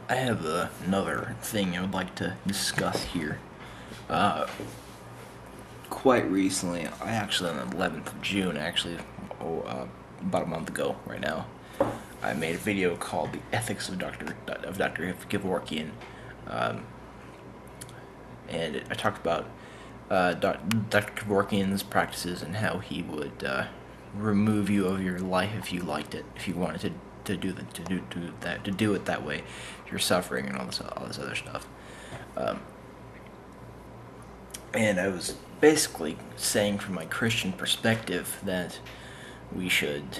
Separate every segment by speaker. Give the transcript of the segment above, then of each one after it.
Speaker 1: I have another thing I would like to discuss here. Uh, Quite recently, I actually on the 11th of June, about a month ago, right now, I made a video called "The Ethics of Dr. Kevorkian," um, and I talked about Dr. Kevorkian's practices and how he would remove you of your life if you liked it, if you wanted to do it that way. You're suffering and all this other stuff. Um, and I was basically saying from my Christian perspective that we should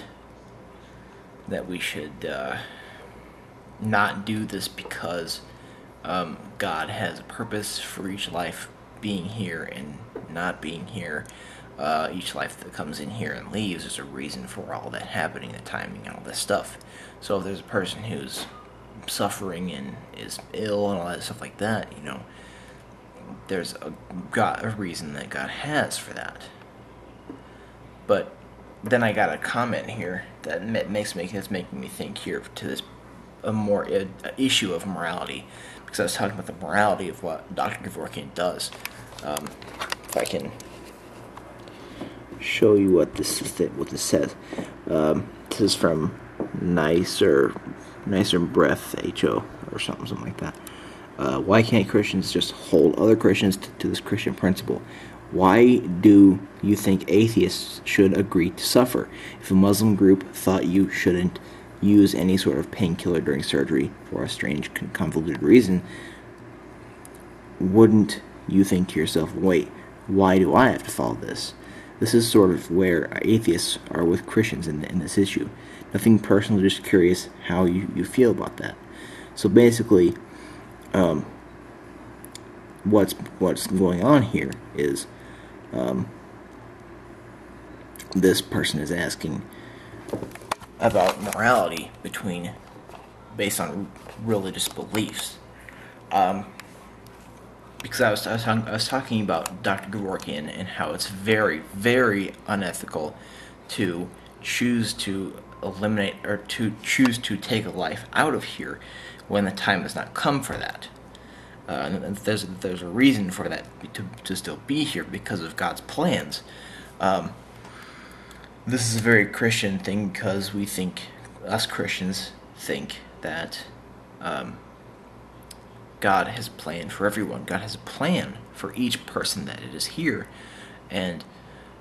Speaker 1: we should not do this because God has a purpose for each life being here and not being here. Each life that comes in here and leaves, there's a reason for all that happening, the timing, and all this stuff. So if there's a person who's suffering and is ill and all that stuff like that, there's a reason that God has for that. But then I got a comment here that that's making me think here to this a more issue of morality, because I was talking about the morality of what Dr. Kevorkian does. If I can show you what this says. This is from Nicer Breath HO or something like that. Why can't Christians just hold other Christians to this Christian principle? Why do you think atheists should agree to suffer? If a Muslim group thought you shouldn't use any sort of painkiller during surgery for a strange, convoluted reason, wouldn't you think to yourself, wait, why do I have to follow this? This is sort of where atheists are with Christians in this issue. Nothing personal, just curious how you feel about that. So basically, what's going on here is this person is asking about morality based on religious beliefs. Because I was talking about Dr. Kevorkian and how it's very, very unethical to choose to eliminate or to choose to take a life out of here when the time has not come for that. And there's a reason for that to still be here because of God's plans. This is a very Christian thing because us Christians think that God has a plan for everyone. God has a plan for each person that it is here, and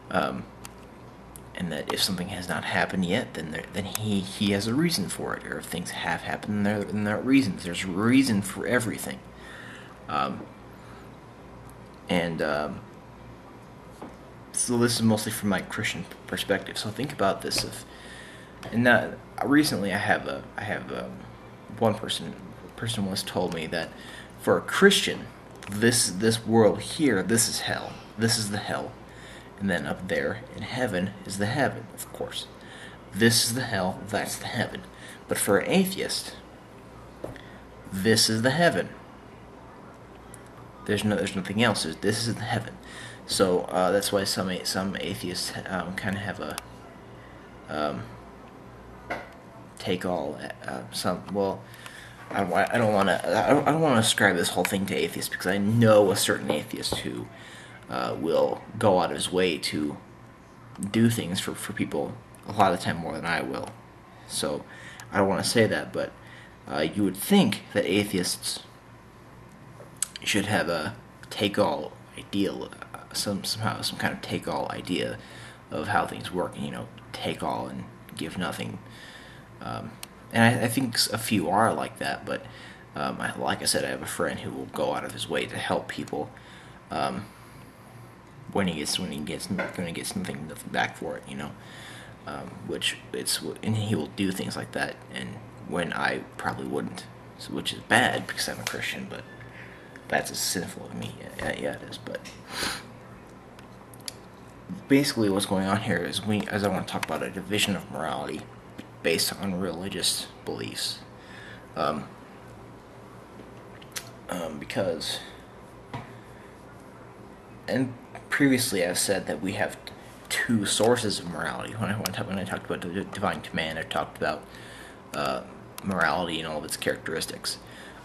Speaker 1: that if something has not happened yet, then he has a reason for it. Or if things have happened, then there are reasons. There's a reason for everything. So this is mostly from my Christian perspective. So think about this. Recently I have one person once told me that for a Christian, this world here, this is hell. This is the hell. And then up there in heaven is the heaven, of course. This is the hell, that's the heaven. But for an atheist, this is the heaven. There's nothing else. This is the heaven. So that's why some atheists kind of have a take all. I don't want to ascribe this whole thing to atheists, because I know a certain atheist who will go out of his way to do things for people a lot of the time more than I will. So I don't want to say that, but you would think that atheists should have a take-all ideal, some kind of take-all idea of how things work, and take all and give nothing. And I think a few are like that, but like I said, I have a friend who will go out of his way to help people when he gets nothing back for it, and he will do things like that, and when I probably wouldn't, which is bad because I'm a Christian, but that's as sinful of me. Yeah, it is. But basically, what's going on here is as I want to talk about a division of morality based on religious beliefs, because, and previously I've said that we have two sources of morality. When I talked about the divine command, I talked about morality and all of its characteristics.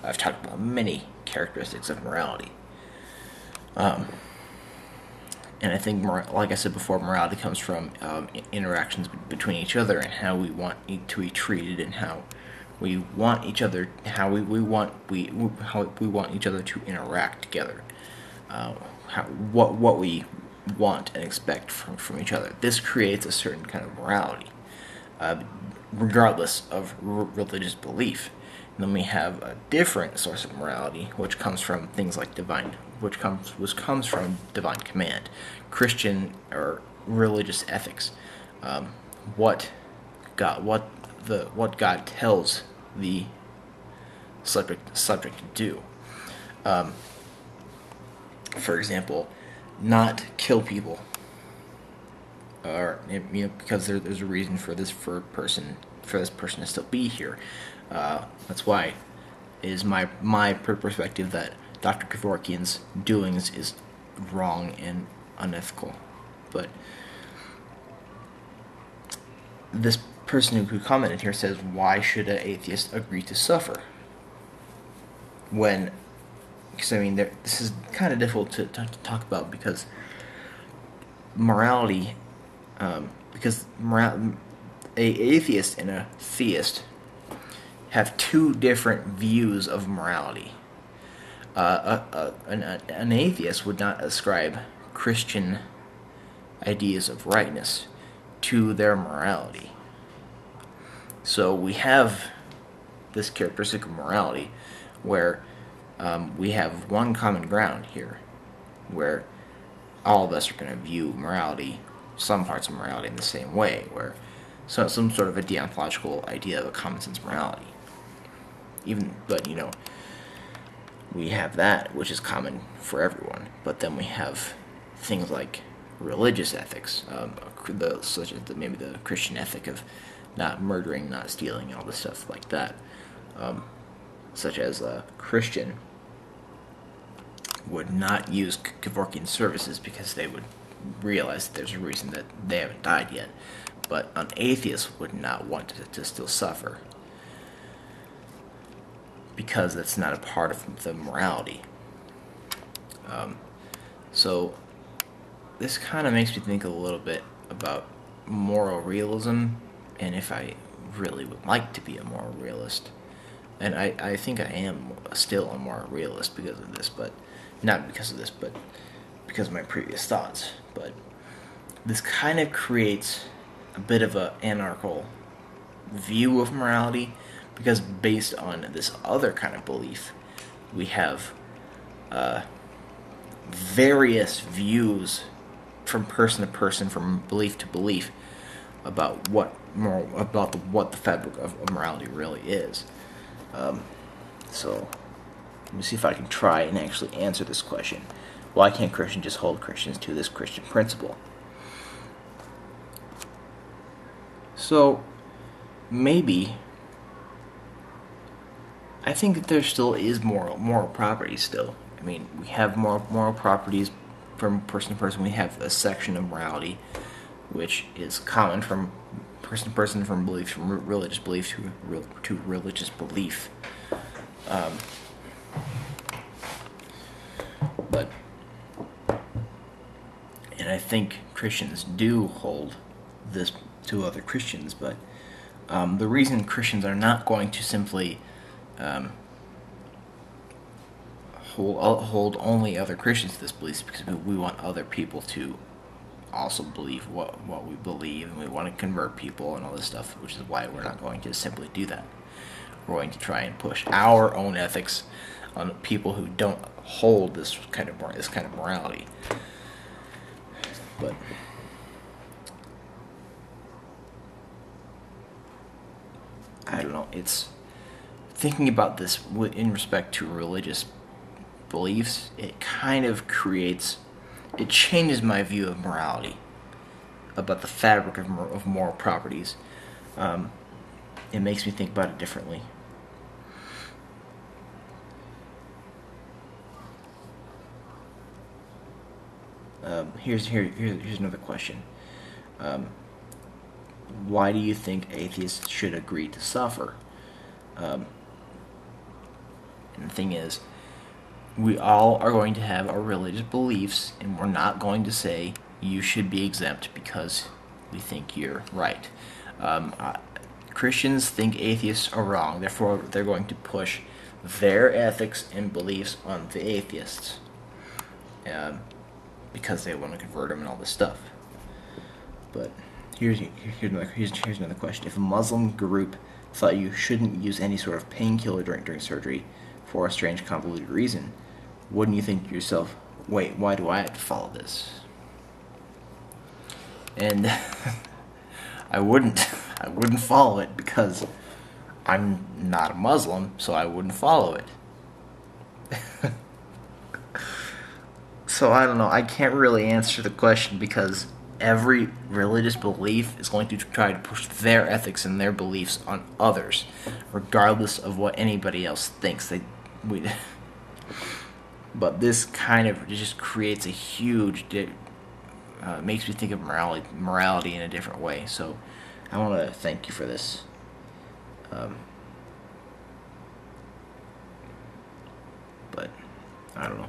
Speaker 1: I've talked about many characteristics of morality. And I think, like I said before, morality comes from interactions between each other and how we want to be treated and how we want each other, how we want each other to interact together. What we want and expect from each other. This creates a certain kind of morality, regardless of religious belief. And then we have a different source of morality, which comes from things like which comes from divine command, Christian or religious ethics. What God tells the subject to do. For example, not kill people, or because there's a reason for this person to still be here. That's why it is my perspective that Dr. Kevorkian's doings is wrong and unethical. But this person who commented here says, why should an atheist agree to suffer? Because this is kind of difficult to talk about because morality, because an atheist and a theist have two different views of morality. An atheist would not ascribe Christian ideas of rightness to their morality. So we have this characteristic of morality where we have one common ground here, where all of us are going to view morality, some parts of morality, in the same way, where some sort of a deontological idea of a common sense morality. But we have that, which is common for everyone. But then we have things like religious ethics, such as maybe the Christian ethic of not murdering, not stealing, all this stuff like that. Such as a Christian would not use Kevorkian services because they would realize that there's a reason that they haven't died yet. But an atheist would not want to still suffer, because that's not a part of the morality. So this kind of makes me think a little bit about moral realism, and if I really would like to be a moral realist. And I think I am still a moral realist because of this, but not because of this, but because of my previous thoughts. But this kind of creates a bit of an anarchical view of morality, because based on this other kind of belief, we have various views from person to person, from belief to belief, about what the fabric of morality really is. So let me see if I can try and actually answer this question. Why can't Christians just hold Christians to this Christian principle? So maybe I think that there still is moral property still. I mean, we have moral properties from person to person. We have a section of morality which is common from person to person, from belief, from religious belief to religious belief. And I think Christians do hold this to other Christians, but the reason Christians are not going to simply hold only other Christians to this belief is because we want other people to also believe what we believe, and we want to convert people and all this stuff, which is why we're not going to simply do that. We're going to try and push our own ethics on people who don't hold this kind of morality. But I don't know. It's thinking about this in respect to religious beliefs. It kind of changes my view of morality, about the fabric of moral properties. It makes me think about it differently. Here's another question. Why do you think atheists should agree to suffer? And And the thing is, we all are going to have our religious beliefs, and we're not going to say you should be exempt because we think you're right. Christians think atheists are wrong, therefore they're going to push their ethics and beliefs on the atheists because they want to convert them and all this stuff. But here's another question. If a Muslim group thought you shouldn't use any sort of painkiller during surgery for a strange, convoluted reason, wouldn't you think to yourself, wait, why do I have to follow this? And I wouldn't follow it because I'm not a Muslim, so I wouldn't follow it. So I don't know, I can't really answer the question because every religious belief is going to try to push their ethics and their beliefs on others, regardless of what anybody else thinks. But this kind of just creates a huge, makes me think of morality in a different way. So I want to thank you for this. But I don't know.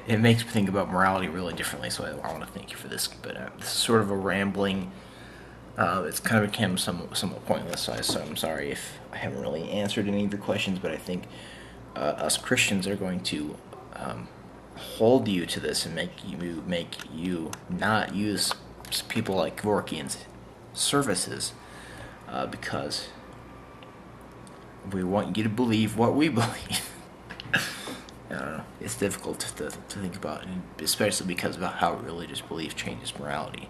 Speaker 1: It makes me think about morality really differently, so I want to thank you for this. But this is sort of a rambling. It's kind of become somewhat pointless, so I'm sorry if I haven't really answered any of your questions, but I think us Christians are going to hold you to this and make you not use people like Kevorkian's services because we want you to believe what we believe. I don't know. It's difficult to think about, especially because of how religious belief changes morality.